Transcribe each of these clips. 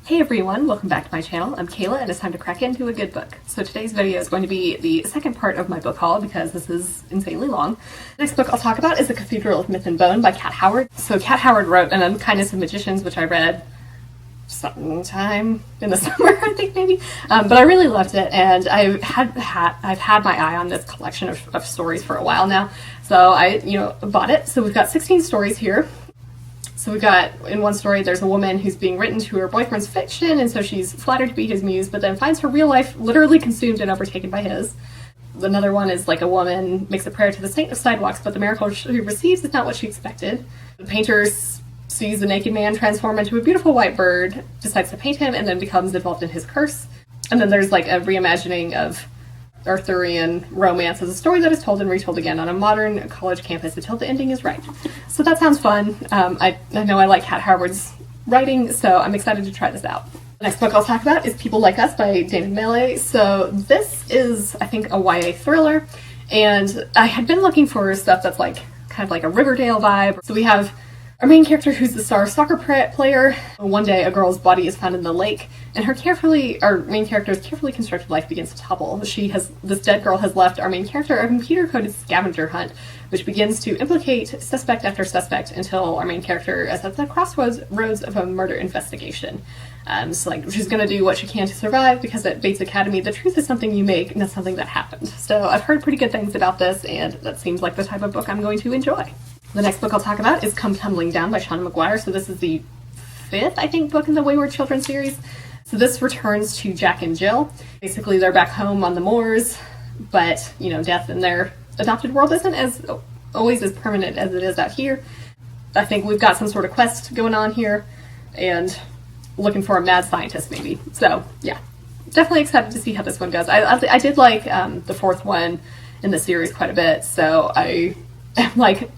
Hey everyone, welcome back to my channel. I'm Kayla and it's time to crack into a good book. So today's video is going to be the second part of my book haul because this is insanely long. The next book I'll talk about is The Cathedral of Myth and Bone by Kat Howard. So Kat Howard wrote An Unkindness of Magicians, which I read sometime in the summer, I think maybe. But I really loved it, and I've had my eye on this collection of stories for a while now. So I bought it. So we've got 16 stories here. So we've got, in one story, there's a woman who's being written to her boyfriend's fiction, and so she's flattered to be his muse, but then finds her real life literally consumed and overtaken by his. Another one is like a woman makes a prayer to the saint of sidewalks, but the miracle she receives is not what she expected. The painter sees the naked man transform into a beautiful white bird, decides to paint him, and then becomes involved in his curse. And then there's like a reimagining of Arthurian romance as a story that is told and retold again on a modern college campus until the ending is right. So that sounds fun. I know I like Kat Howard's writing, so I'm excited to try this out. The next book I'll talk about is People Like Us by Dana Mele. So this is, I think, a YA thriller, and I had been looking for stuff that's like kind of like a Riverdale vibe. So we have our main character, who's the star soccer player. One day, a girl's body is found in the lake, and our main character's carefully constructed life begins to topple. This dead girl has left our main character a computer-coded scavenger hunt, which begins to implicate suspect after suspect until our main character is at the crossroads of a murder investigation. So she's going to do what she can to survive, because at Bates Academy, the truth is something you make, not something that happened. So I've heard pretty good things about this, and that seems like the type of book I'm going to enjoy. The next book I'll talk about is Come Tumbling Down by Seanan McGuire. So this is the fifth, I think, book in the Wayward Children series. So this returns to Jack and Jill. Basically, they're back home on the moors, but, death in their adopted world isn't always as permanent as it is out here. I think we've got some sort of quest going on here, and looking for a mad scientist, maybe. So, yeah. Definitely excited to see how this one goes. I did like the fourth one in the series quite a bit, so I am like,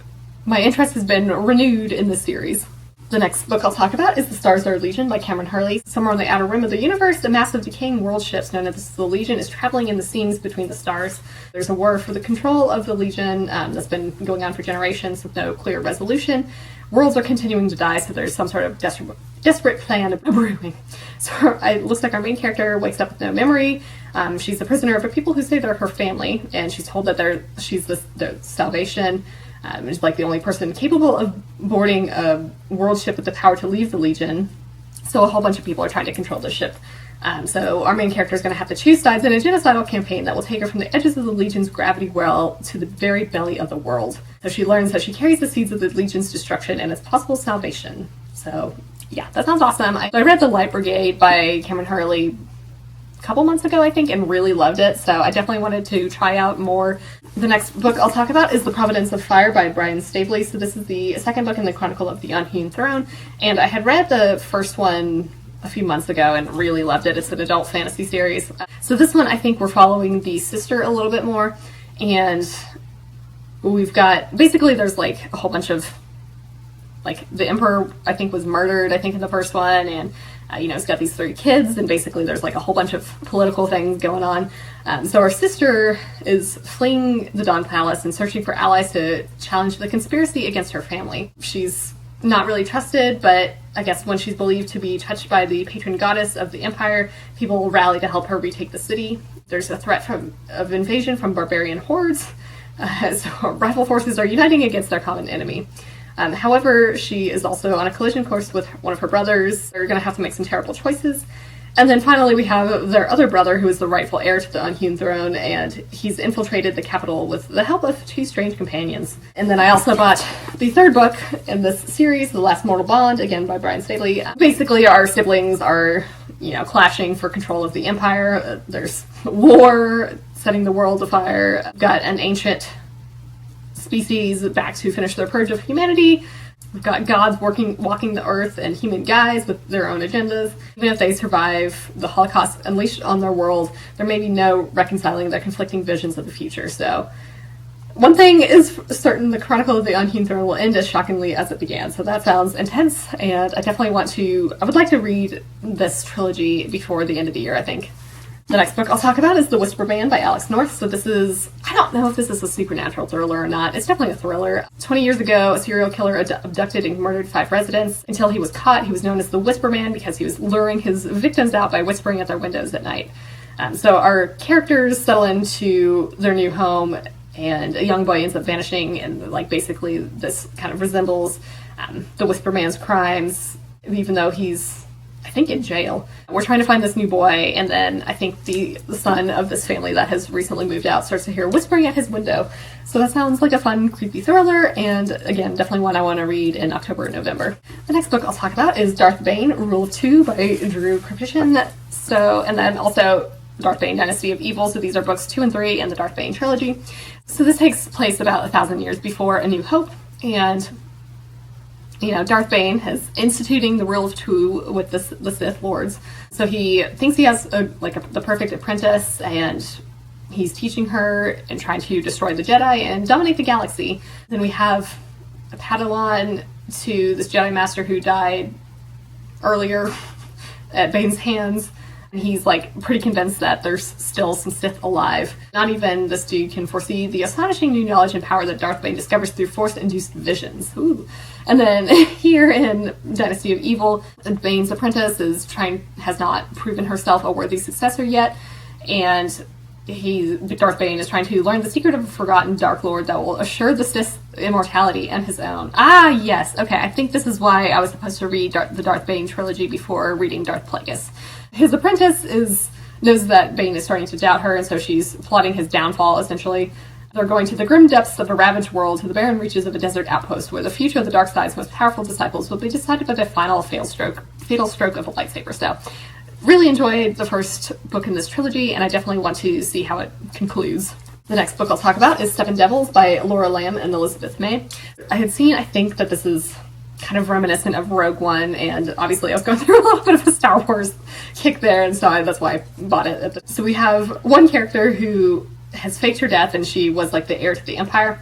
my interest has been renewed in this series. The next book I'll talk about is The Stars Are Legion by Kameron Hurley. Somewhere on the outer rim of the universe, a massive decaying world ship known as the Legion is traveling in the seams between the stars. There's a war for the control of the Legion that's been going on for generations with no clear resolution. Worlds are continuing to die, so there's some sort of desperate plan brewing. So it looks like our main character wakes up with no memory. She's a prisoner of a people who say they're her family, and she's told that she's the salvation. Is like the only person capable of boarding a world ship with the power to leave the Legion. So a whole bunch of people are trying to control the ship. So our main character is going to have to choose sides in a genocidal campaign that will take her from the edges of the Legion's gravity well to the very belly of the world. So she learns that she carries the seeds of the Legion's destruction and its possible salvation. So yeah, that sounds awesome. I read The Light Brigade by Kameron Hurley a couple months ago, I think, and really loved it, so I definitely wanted to try out more. The next book I'll talk about is The Providence of Fire by Staveley. So this is the second book in the Chronicle of the Unhewn Throne, and I had read the first one a few months ago and really loved it. It's an adult fantasy series. So this one, I think we're following the sister a little bit more, and we've got, basically there's like a whole bunch of, like, the emperor, I think, was murdered, I think, in the first one, and it's got these 3 kids, and basically there's like a whole bunch of political things going on. So our sister is fleeing the Dawn Palace and searching for allies to challenge the conspiracy against her family. She's not really trusted, but I guess when she's believed to be touched by the patron goddess of the empire, people will rally to help her retake the city. There's a threat of invasion from barbarian hordes, so rival forces are uniting against their common enemy. However, she is also on a collision course with one of her brothers. They're going to have to make some terrible choices. And then finally we have their other brother, who is the rightful heir to the Unhewn Throne, and he's infiltrated the capital with the help of 2 strange companions. And then I also bought the third book in this series, The Last Mortal Bond, again by Staveley. Basically, our siblings are, clashing for control of the empire. There's war, setting the world afire. We've got an ancient species back to finish their purge of humanity. We've got gods walking the earth, and human guys with their own agendas. Even if they survive the Holocaust unleashed on their world, there may be no reconciling their conflicting visions of the future. So one thing is certain, the Chronicle of the Unhewn Throne will end as shockingly as it began. So that sounds intense, and I definitely I would like to read this trilogy before the end of the year, I think. The next book I'll talk about is The Whisper Band by Alex North. So this is, I don't know if this is a supernatural thriller or not. It's definitely a thriller. 20 years ago, a serial killer abducted and murdered 5 residents. Until he was caught, he was known as the Whisper Man because he was luring his victims out by whispering at their windows at night. So our characters settle into their new home, and a young boy ends up vanishing, and like basically this kind of resembles the Whisper Man's crimes, even though he's, I think, in jail. We're trying to find this new boy, and then I think the son of this family that has recently moved out starts to hear whispering at his window. So that sounds like a fun, creepy thriller, and again, definitely one I want to read in October and November. The next book I'll talk about is Darth Bane, Rule of Two by Drew Karpyshyn. So, and then also Darth Bane, Dynasty of Evil. So these are books 2 and 3 in the Darth Bane trilogy. So this takes place about 1,000 years before A New Hope, and you know, Darth Bane is instituting the Rule of Two with the Sith Lords. So he thinks he has the perfect apprentice, and he's teaching her and trying to destroy the Jedi and dominate the galaxy. Then we have a Padawan to this Jedi Master who died earlier at Bane's hands. And he's like pretty convinced that there's still some Sith alive. Not even this dude can foresee the astonishing new knowledge and power that Darth Bane discovers through Force-induced visions. Ooh. And then here in Dynasty of Evil, Bane's apprentice has not proven herself a worthy successor yet, and Darth Bane is trying to learn the secret of a forgotten Dark Lord that will assure the Sith's immortality and his own. Ah, yes. Okay, I think this is why I was supposed to read the Darth Bane trilogy before reading Darth Plagueis. His apprentice knows that Bane is starting to doubt her, and so she's plotting his downfall, essentially. They're going to the grim depths of a ravaged world, to the barren reaches of a desert outpost, where the future of the dark side's most powerful disciples will be decided by the final fatal stroke of a lightsaber. So, really enjoyed the first book in this trilogy, and I definitely want to see how it concludes. The next book I'll talk about is Seven Devils by Laura Lamb and Elizabeth May. I think that this is kind of reminiscent of Rogue One, and obviously I was going through a little bit of a Star Wars kick there, and so that's why I bought it. So we have one character who has faked her death, and she was like the heir to the Empire.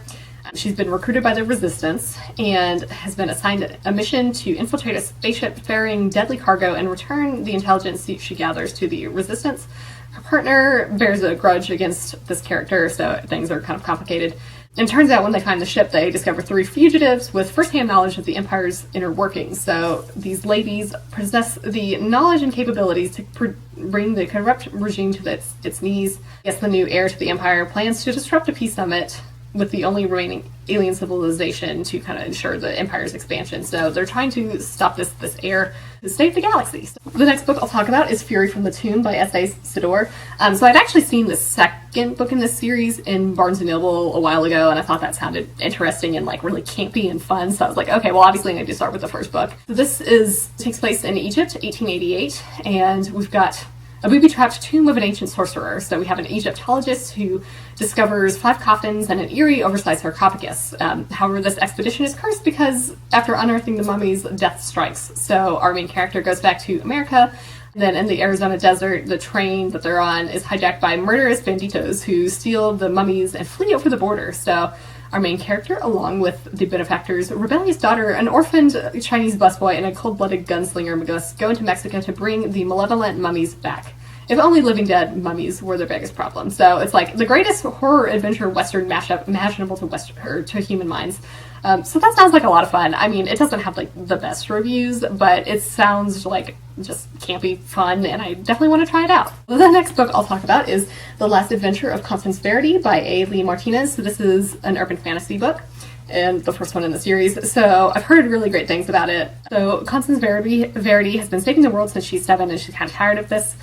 She's been recruited by the Resistance and has been assigned a mission to infiltrate a spaceship ferrying deadly cargo and return the intelligence she gathers to the Resistance. Her partner bears a grudge against this character, so things are kind of complicated. And it turns out when they find the ship, they discover 3 fugitives with first-hand knowledge of the Empire's inner workings. So these ladies possess the knowledge and capabilities to bring the corrupt regime to its knees. Yes, the new heir to the Empire plans to disrupt a peace summit with the only remaining alien civilization to kind of ensure the Empire's expansion. So they're trying to stop this heir to save the galaxy. So the next book I'll talk about is Fury from the Tomb by S.A. Sidor. So I'd actually seen the second book in this series in Barnes & Noble a while ago, and I thought that sounded interesting and like really campy and fun. So I was like, okay, well obviously I need to start with the first book. So this takes place in Egypt, 1888, and we've got a booby-trapped tomb of an ancient sorcerer. So we have an Egyptologist who discovers 5 coffins and an eerie, oversized sarcophagus. However, this expedition is cursed because after unearthing the mummies, death strikes. So our main character goes back to America. And then in the Arizona desert, the train that they're on is hijacked by murderous banditos who steal the mummies and flee over the border. So our main character, along with the benefactor's rebellious daughter, an orphaned Chinese busboy, and a cold-blooded gunslinger, must go into Mexico to bring the malevolent mummies back. If only living dead mummies were their biggest problem. So it's like the greatest horror adventure western mashup imaginable to human minds. So that sounds like a lot of fun. I mean, it doesn't have like the best reviews, but it sounds like just campy fun, and I definitely want to try it out. The next book I'll talk about is The Last Adventure of Constance Verity by A. Lee Martinez. So this is an urban fantasy book, and the first one in the series. So I've heard really great things about it. So Constance Verity has been saving the world since she's 7, and she's kind of tired of this.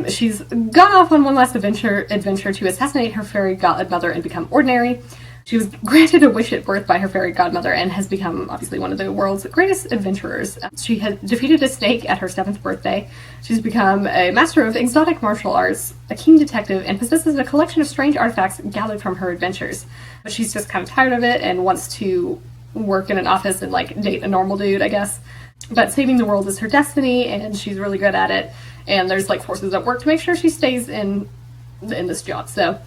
She's gone off on one last adventure to assassinate her fairy godmother and become ordinary. She was granted a wish at birth by her fairy godmother and has become, obviously, one of the world's greatest adventurers. She had defeated a snake at her 7th birthday. She's become a master of exotic martial arts, a keen detective, and possesses a collection of strange artifacts gathered from her adventures. But she's just kind of tired of it and wants to work in an office and, like, date a normal dude, I guess. But saving the world is her destiny, and she's really good at it. And there's, like, forces at work to make sure she stays in this job. So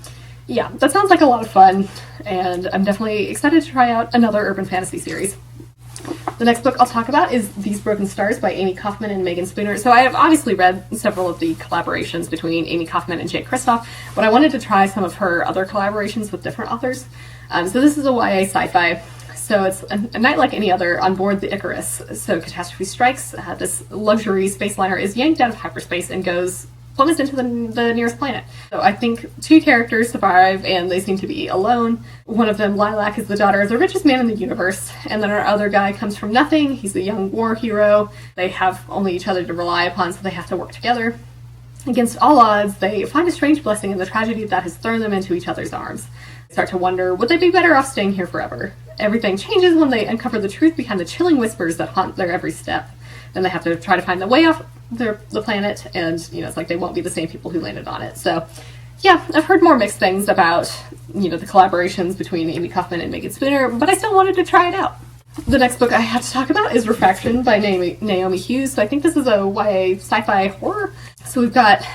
yeah, that sounds like a lot of fun, and I'm definitely excited to try out another urban fantasy series. The next book I'll talk about is These Broken Stars by Amie Kaufman and Meagan Spooner. So I have obviously read several of the collaborations between Amie Kaufman and Jake Kristoff, but I wanted to try some of her other collaborations with different authors. So this is a YA sci-fi. So it's a night like any other on board the Icarus. So catastrophe strikes. This luxury space liner is yanked out of hyperspace and plummets into the nearest planet. So I think two characters survive and they seem to be alone. One of them, Lilac, is the daughter of the richest man in the universe, and then our other guy comes from nothing. He's a young war hero. They have only each other to rely upon, so they have to work together. Against all odds, they find a strange blessing in the tragedy that has thrown them into each other's arms. They start to wonder, would they be better off staying here forever? Everything changes when they uncover the truth behind the chilling whispers that haunt their every step. Then they have to try to find the way off the planet, and it's like they won't be the same people who landed on it. So yeah, I've heard more mixed things about the collaborations between Amie Kaufman and Meagan Spooner, but I still wanted to try it out. The next book I have to talk about is Refraction by Naomi Hughes. So I think this is a YA sci-fi horror. So we've got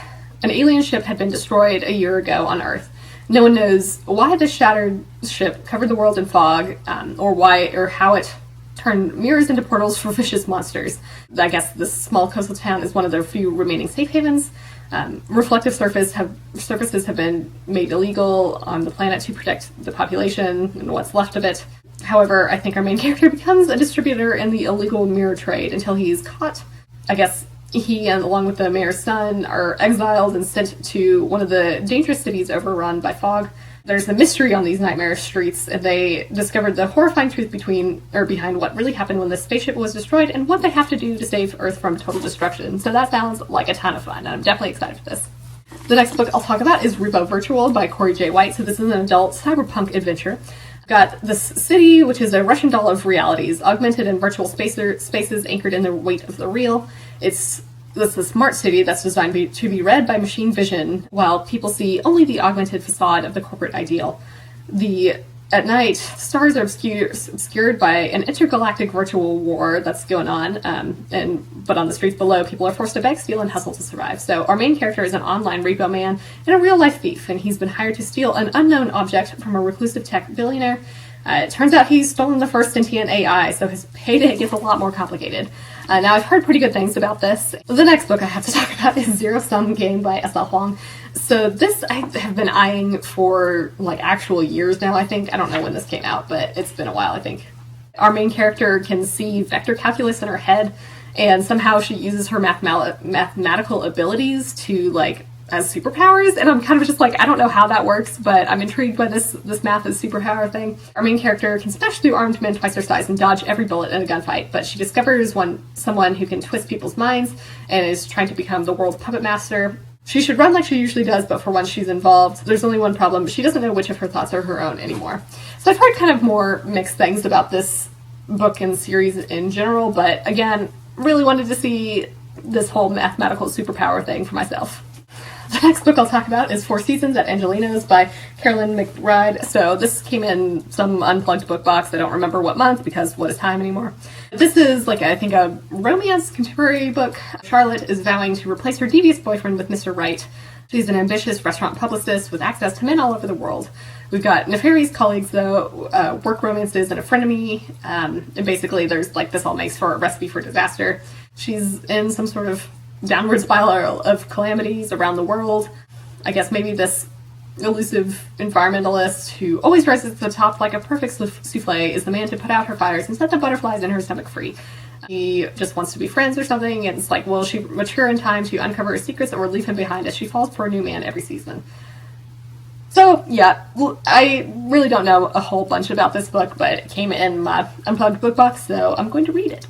an alien ship had been destroyed a year ago on Earth. No one knows why the shattered ship covered the world in fog, or how it turned mirrors into portals for vicious monsters. I guess this small coastal town is one of their few remaining safe havens. Reflective surfaces have been made illegal on the planet to protect the population and what's left of it. However, I think our main character becomes a distributor in the illegal mirror trade until he's caught. I guess he, along with the mayor's son, are exiled and sent to one of the dangerous cities overrun by fog. There's a mystery on these nightmare streets, and they discovered the horrifying truth behind what really happened when the spaceship was destroyed and what they have to do to save Earth from total destruction. So that sounds like a ton of fun, and I'm definitely excited for this. The next book I'll talk about is Reba Virtual by Corey J. White. So this is an adult cyberpunk adventure. I've got this city, which is a Russian doll of realities, augmented in virtual spaces anchored in the weight of the real. It's a smart city that's designed to be read by machine vision, while people see only the augmented facade of the corporate ideal. At night, stars are obscured by an intergalactic virtual war that's going on, but on the streets below, people are forced to beg, steal, and hustle to survive. So our main character is an online repo man and a real-life thief, and he's been hired to steal an unknown object from a reclusive tech billionaire. It turns out he's stolen the first sentient AI, so his payday gets a lot more complicated. Now, I've heard pretty good things about this. The next book I have to talk about is Zero Sum Game by S.L. Huang. So this I have been eyeing for actual years now, I think. I don't know when this came out, but it's been a while, I think. Our main character can see vector calculus in her head, and somehow she uses her mathematical abilities to as superpowers, and I'm kind of just I don't know how that works, but I'm intrigued by this math as superpower thing. Our main character can smash through armed men twice her size and dodge every bullet in a gunfight, but she discovers someone who can twist people's minds and is trying to become the world's puppet master. She should run like she usually does, but for once she's involved, there's only one problem: she doesn't know which of her thoughts are her own anymore. So I've heard kind of more mixed things about this book and series in general, but again, really wanted to see this whole mathematical superpower thing for myself. The next book I'll talk about is Four Seasons at Angelino's by McBride. So this came in some unplugged book box. I don't remember what month because what is time anymore. This is I think a romance contemporary book. Charlotte is vowing to replace her devious boyfriend with Mr. Right. She's an ambitious restaurant publicist with access to men all over the world. We've got nefarious colleagues though, work romances, and a frenemy. And basically there's this all makes for a recipe for disaster. She's in some sort of downward spiral of calamities around the world. I guess maybe this elusive environmentalist who always rises to the top like a perfect souffle is the man to put out her fires and set the butterflies in her stomach free. He just wants to be friends or something, and it's will she mature in time to uncover his secrets or leave him behind as she falls for a new man every season? So yeah, I really don't know a whole bunch about this book, but it came in my unplugged book box, so I'm going to read it.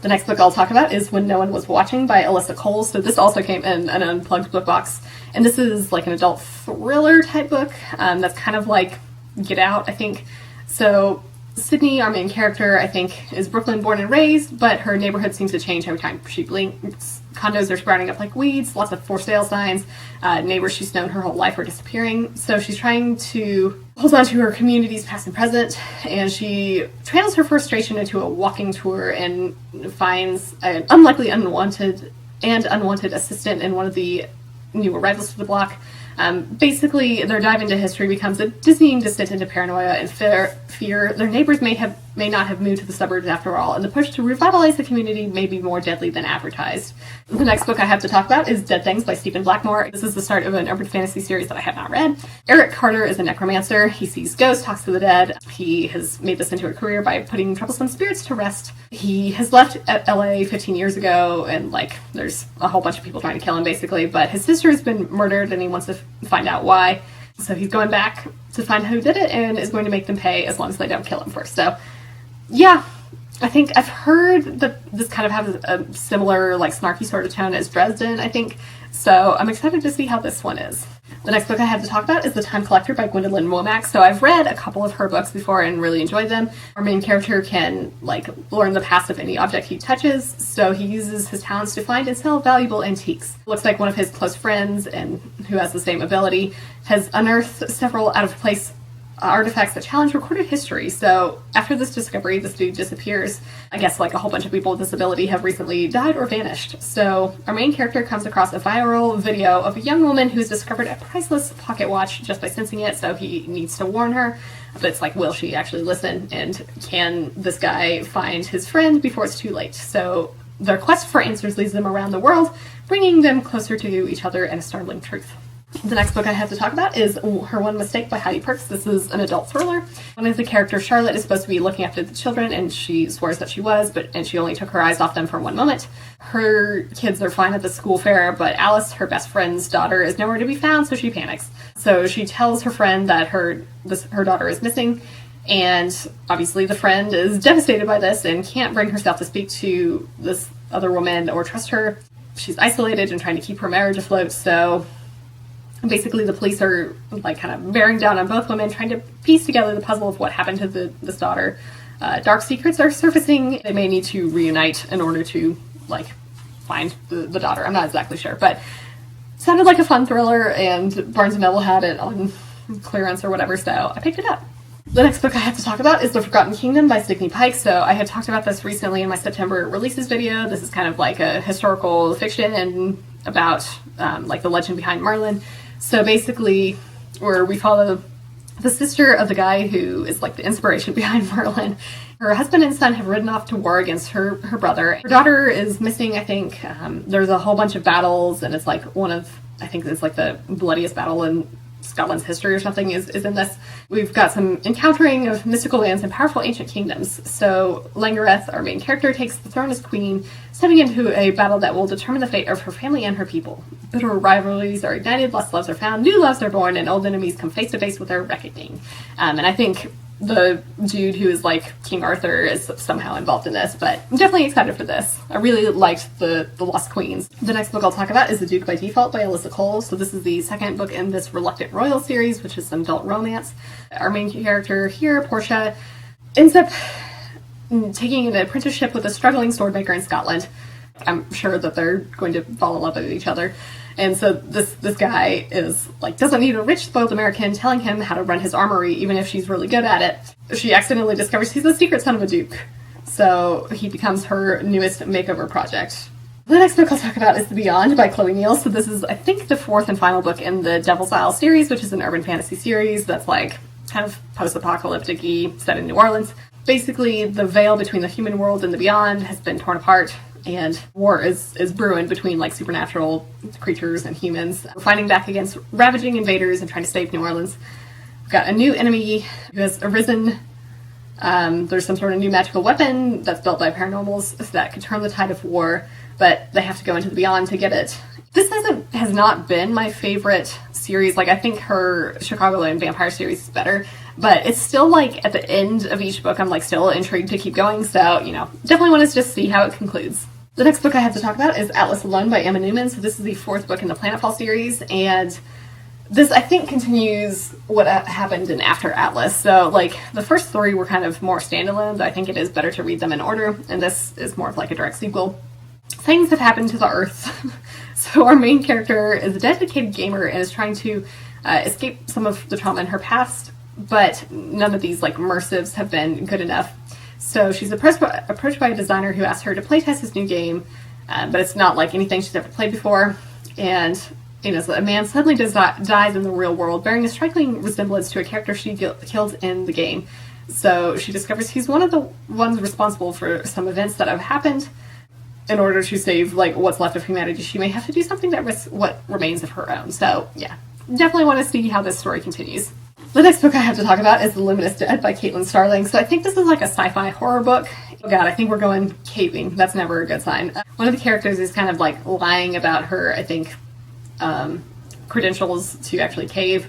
The next book I'll talk about is When No One Was Watching by Alyssa Cole. So this also came in an unplugged book box, and this is an adult thriller type book that's kind of like Get Out, I think. So Sydney, our main character, I think, is Brooklyn born and raised, but her neighborhood seems to change every time she blinks. Condos are sprouting up like weeds, lots of for sale signs. Neighbors she's known her whole life are disappearing. So she's trying to hold on to her communities past and present, and she channels her frustration into a walking tour and finds an unlikely unwanted assistant in one of the new arrivals to the block. Basically, their dive into history becomes a dizzying descent into paranoia and fear. Their neighbors may not have moved to the suburbs after all, and the push to revitalize the community may be more deadly than advertised. The next book I have to talk about is Dead Things by Stephen Blackmore. This is the start of an urban fantasy series that I have not read. Eric Carter is a necromancer. He sees ghosts, talks to the dead. He has made this into a career by putting troublesome spirits to rest. He has left LA 15 years ago, and there's a whole bunch of people trying to kill him basically, but his sister has been murdered and he wants to find out why. So he's going back to find who did it and is going to make them pay as long as they don't kill him first. So yeah, I think I've heard that this kind of has a similar snarky sort of tone as Dresden, I think. So I'm excited to see how this one is. The next book I have to talk about is The Time Collector by Gwendolyn Womack. So I've read a couple of her books before and really enjoyed them. Our main character can learn the past of any object he touches, so he uses his talents to find and sell valuable antiques. Looks like one of his close friends, and who has the same ability, has unearthed several out-of-place artifacts that challenge recorded history. So after this discovery, this dude disappears. I guess a whole bunch of people with this ability have recently died or vanished. So our main character comes across a viral video of a young woman who's discovered a priceless pocket watch just by sensing it, so he needs to warn her. But it's will she actually listen? And can this guy find his friend before it's too late? So their quest for answers leads them around the world, bringing them closer to each other and a startling truth. The next book I have to talk about is Her One Mistake by Heidi Perks. This is an adult thriller. One of the characters, Charlotte, is supposed to be looking after the children, and she swears that she was, and she only took her eyes off them for one moment. Her kids are fine at the school fair, but Alice, her best friend's daughter, is nowhere to be found, so she panics. So she tells her friend that her daughter is missing, and obviously the friend is devastated by this and can't bring herself to speak to this other woman or trust her. She's isolated and trying to keep her marriage afloat, so basically the police are kind of bearing down on both women, trying to piece together the puzzle of what happened to this daughter. Dark secrets are surfacing. They may need to reunite in order to find the daughter. I'm not exactly sure, but sounded like a fun thriller, and Barnes & Noble had it on clearance or whatever, so I picked it up. The next book I have to talk about is The Forgotten Kingdom by Stickney Pike. So I had talked about this recently in my September releases video. This is kind of like a historical fiction and about the legend behind Merlin. So basically, where we follow the sister of the guy who is the inspiration behind Merlin. Her husband and son have ridden off to war against her brother. Her daughter is missing, I think. There's a whole bunch of battles, and it's I think it's the bloodiest battle in Scotland's history or something is in this. We've got some encountering of mystical lands and powerful ancient kingdoms. So Langareth, our main character, takes the throne as queen, stepping into a battle that will determine the fate of her family and her people. Bitter rivalries are ignited, lost loves are found, new loves are born, and old enemies come face to face with their reckoning. And I think the dude who is King Arthur is somehow involved in this, but I'm definitely excited for this. I really liked the Lost Queens. The next book I'll talk about is The Duke by Default by Alyssa Cole. So this is the second book in this Reluctant Royal series, which is an adult romance. Our main character here, Portia, ends up taking an apprenticeship with a struggling swordmaker in Scotland. I'm sure that they're going to fall in love with each other. And so this guy is doesn't need a rich, spoiled American telling him how to run his armory, even if she's really good at it. She accidentally discovers he's the secret son of a duke. So he becomes her newest makeover project. The next book I'll talk about is The Beyond by Chloe Neal. So this is, I think, the fourth and final book in the Devil's Isle series, which is an urban fantasy series that's kind of post-apocalyptic-y, set in New Orleans. Basically, the veil between the human world and the beyond has been torn apart, and war is brewing between supernatural creatures and humans. We're fighting back against ravaging invaders and trying to save New Orleans. We've got a new enemy who has arisen. There's some sort of new magical weapon that's built by paranormals that could turn the tide of war, but they have to go into the beyond to get it. This has not been my favorite series. I think her Chicagoland Vampire series is better, but it's still at the end of each book I'm still intrigued to keep going, so definitely want to just see how it concludes. The next book I have to talk about is Atlas Alone by Emma Newman. So this is the fourth book in the Planetfall series, and this, I think, continues what happened in After Atlas. So, the first three were kind of more standalone, but I think it is better to read them in order, and this is more of a direct sequel. Things have happened to the Earth. So our main character is a dedicated gamer and is trying to escape some of the trauma in her past, but none of these immersives have been good enough. So she's approached by a designer who asks her to playtest his new game, but it's not anything she's ever played before. And a man suddenly dies in the real world, bearing a striking resemblance to a character she killed in the game. So she discovers he's one of the ones responsible for some events that have happened. In order to save, like, what's left of humanity, she may have to do something that risks what remains of her own. So, yeah. Definitely want to see how this story continues. The next book I have to talk about is The Luminous Dead by Caitlin Starling. So I think this is like a sci-fi horror book. Oh god, I think we're going caving. That's never a good sign. One of the characters is kind of like lying about her, I think, credentials to actually cave.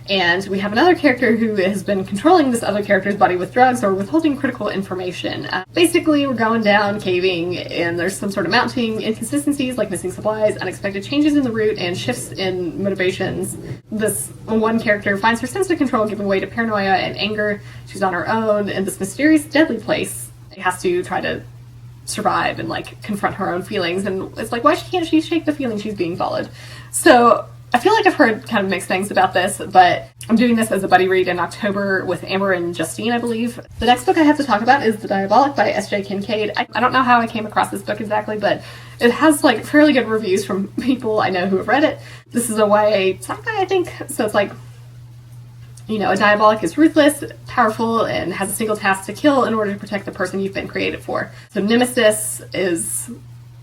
And we have another character who has been controlling this other character's body with drugs or withholding critical information. Basically, we're going down, caving, and there's some sort of mounting inconsistencies like missing supplies, unexpected changes in the route, and shifts in motivations. This one character finds her sense of control giving way to paranoia and anger. She's on her own in this mysterious, deadly place. She has to try to survive and, like, confront her own feelings. And it's like, why can't she shake the feeling she's being followed? So I feel like I've heard kind of mixed things about this, but I'm doing this as a buddy read in October with Amber and Justine, I believe. The next book I have to talk about is The Diabolic by S.J. Kincaid. I don't know how I came across this book exactly, but it has, like, fairly good reviews from people I know who have read it. This is a YA sci-fi, I think, so it's like, you know, a diabolic is ruthless, powerful, and has a single task to kill in order to protect the person you've been created for. So Nemesis is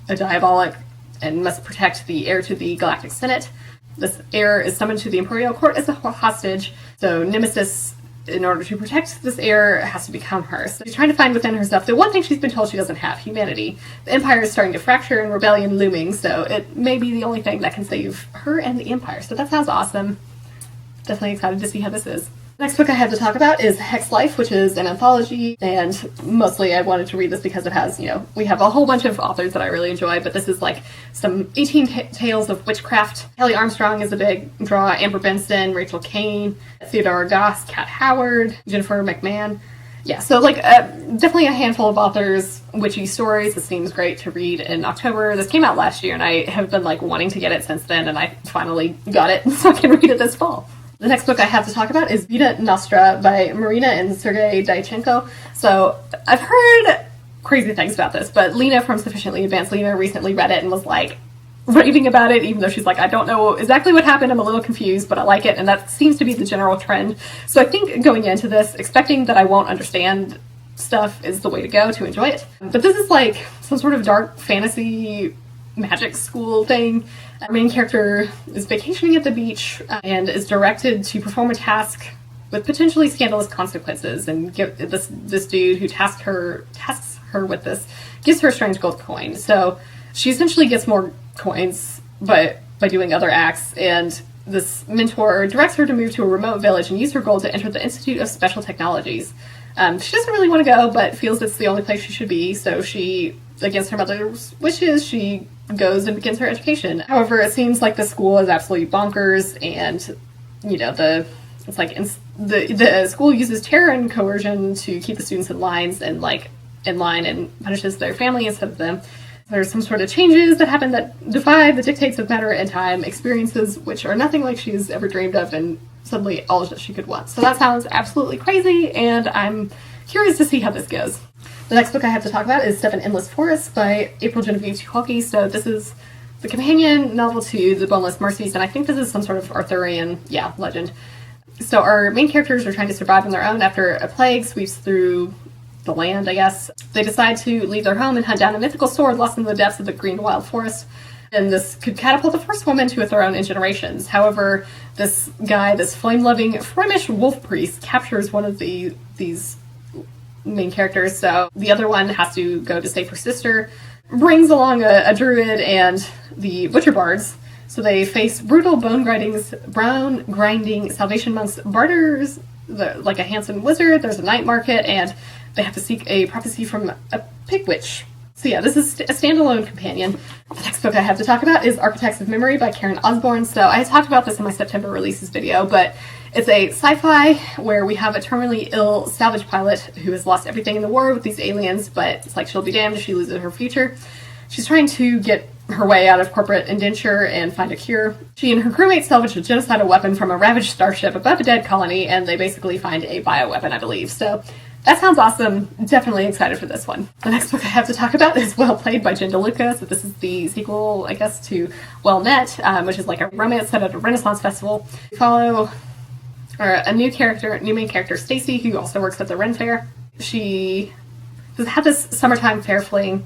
a diabolic and must protect the heir to the Galactic Senate. This heir is summoned to the Imperial Court as a hostage, so Nemesis, in order to protect this heir, has to become her. So she's trying to find within herself the one thing she's been told she doesn't have, humanity. The Empire is starting to fracture and rebellion looming, so it may be the only thing that can save her and the Empire. So that sounds awesome. Definitely excited to see how this is. The next book I have to talk about is Hex Life, which is an anthology, and mostly I wanted to read this because it has, you know, we have a whole bunch of authors that I really enjoy, but this is like some 18 tales of witchcraft. Kelly Armstrong is a big draw, Amber Benson, Rachel Kane, Theodore Goss, Kat Howard, Jennifer McMahon. Yeah, so like definitely a handful of authors, witchy stories. This seems great to read in October. This came out last year, and I have been like wanting to get it since then, and I finally got it, so I can read it this fall. The next book I have to talk about is Vida Nostra by Marina and Sergei Dyachenko. So I've heard crazy things about this, but Lena from Sufficiently Advanced Lena recently read it and was like raving about it, even though she's like, I don't know exactly what happened, I'm a little confused, but I like it, and that seems to be the general trend. So I think going into this, expecting that I won't understand stuff is the way to go to enjoy it. But this is like some sort of dark fantasy magic school thing. Our main character is vacationing at the beach and is directed to perform a task with potentially scandalous consequences, and this dude who tasks her with this gives her a strange gold coin. So she essentially gets more coins but by doing other acts, and this mentor directs her to move to a remote village and use her gold to enter the Institute of Special Technologies. She doesn't really want to go, but feels it's the only place she should be, so she, against her mother's wishes, she goes and begins her education. However, it seems like the school is absolutely bonkers, and, you know, the school uses terror and coercion to keep the students in line and punishes their family instead of them. There's some sort of changes that happen that defy the dictates of matter and time, experiences which are nothing like she's ever dreamed of, and suddenly all that she could want. So that sounds absolutely crazy, and I'm curious to see how this goes. The next book I have to talk about is Seven Endless Forests by April Genevieve Tucholke. So this is the companion novel to The Boneless Mercies, and I think this is some sort of Arthurian, legend. So our main characters are trying to survive on their own after a plague sweeps through the land, I guess. They decide to leave their home and hunt down a mythical sword lost in the depths of the green wild forest, and this could catapult the first woman to a throne in generations. However, this guy, this flame-loving Flemish wolf priest, captures one of these main characters, so the other one has to go to save her sister, brings along a druid and the butcher bards, so they face brutal bone-grinding salvation monks, barters, like a handsome wizard, there's a night market, and they have to seek a prophecy from a pig witch. So yeah, this is a standalone companion. The next book I have to talk about is Architects of Memory by Karen Osborne. So I talked about this in my September releases video, but it's a sci-fi where we have a terminally ill salvage pilot who has lost everything in the war with these aliens, but it's like she'll be damned if she loses her future. She's trying to get her way out of corporate indenture and find a cure. She and her crewmates salvage a genocidal weapon from a ravaged starship above a dead colony, and they basically find a bioweapon, I believe. So that sounds awesome. Definitely excited for this one. The next book I have to talk about is Well Played by Jen DeLuca. So this is the sequel, I guess, to Well Met, which is like a romance set at a Renaissance festival. We follow a new main character, Stacy, who also works at the Ren Fair. She has had this summertime fair fling,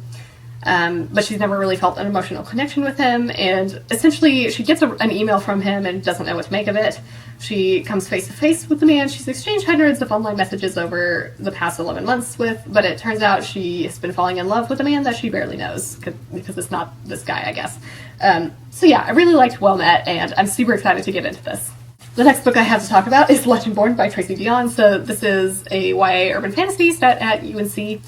but she's never really felt an emotional connection with him, and essentially she gets an email from him and doesn't know what to make of it. She comes face to face with the man she's exchanged hundreds of online messages over the past 11 months with, but it turns out she has been falling in love with a man that she barely knows, because it's not this guy, I guess. So yeah, I really liked Well Met, and I'm super excited to get into this. The next book I have to talk about is Legendborn by Tracy Dion. So this is a YA urban fantasy set at UNC,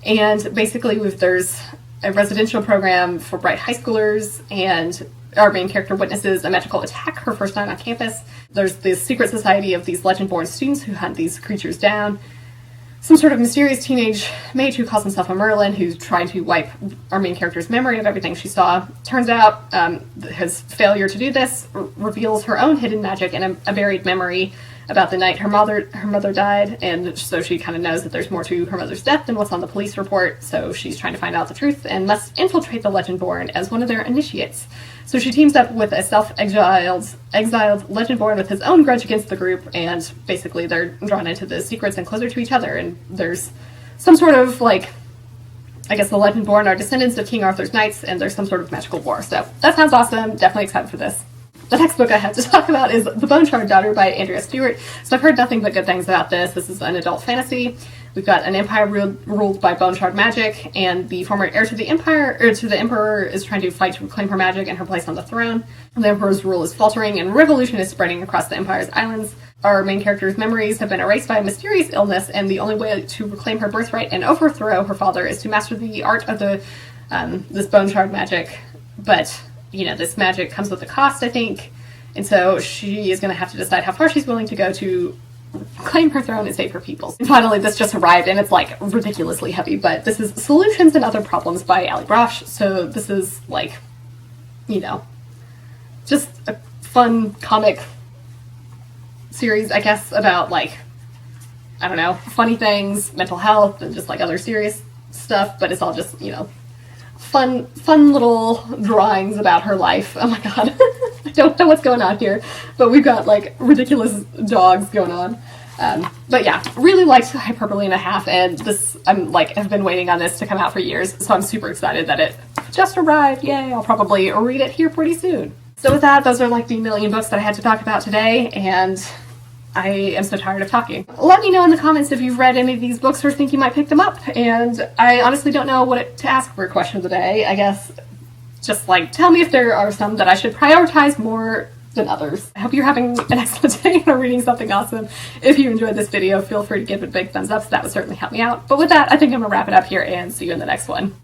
and basically there's a residential program for bright high schoolers, and our main character witnesses a magical attack her first night on campus. There's this secret society of these Legendborn students who hunt these creatures down. Some sort of mysterious teenage mage who calls himself a Merlin, who's trying to wipe our main character's memory of everything she saw. Turns out his failure to do this reveals her own hidden magic and a buried memory about the night her mother died, and so she kind of knows that there's more to her mother's death than what's on the police report, so she's trying to find out the truth and must infiltrate the Legendborn as one of their initiates. So she teams up with a exiled Legendborn with his own grudge against the group, and basically they're drawn into the secrets and closer to each other, and there's some sort of, like, I guess the Legendborn are descendants of King Arthur's knights, and there's some sort of magical war. So that sounds awesome. Definitely excited for this. The next book I have to talk about is The Bone Shard Daughter by Andrea Stewart. So I've heard nothing but good things about this. This is an adult fantasy. We've got an empire ruled by bone shard magic, and the former heir to the emperor is trying to fight to reclaim her magic and her place on the throne. The emperor's rule is faltering, and revolution is spreading across the empire's islands. Our main character's memories have been erased by a mysterious illness, and the only way to reclaim her birthright and overthrow her father is to master the art of this bone shard magic. But this magic comes with a cost, I think, and so she is going to have to decide how far she's willing to go to claim her throne and save her people. And finally, this just arrived, and it's like ridiculously heavy, but this is Solutions and Other Problems by Ali Brosh. So this is like, just a fun comic series, I guess, about funny things, mental health, and just like other serious stuff, but it's all just, fun little drawings about her life. Oh my god. I don't know what's going on here, but we've got like ridiculous dogs going on. But yeah, really liked Hyperbole and a Half, and this, I've been waiting on this to come out for years, so I'm super excited that it just arrived. Yay, I'll probably read it here pretty soon. So with that, those are like the million books that I had to talk about today, and I am so tired of talking. Let me know in the comments if you've read any of these books or think you might pick them up, and I honestly don't know what to ask for a question of the day. I guess just tell me if there are some that I should prioritize more than others. I hope you're having an excellent day and are reading something awesome. If you enjoyed this video, feel free to give it a big thumbs up, so that would certainly help me out. But with that, I think I'm gonna wrap it up here and see you in the next one.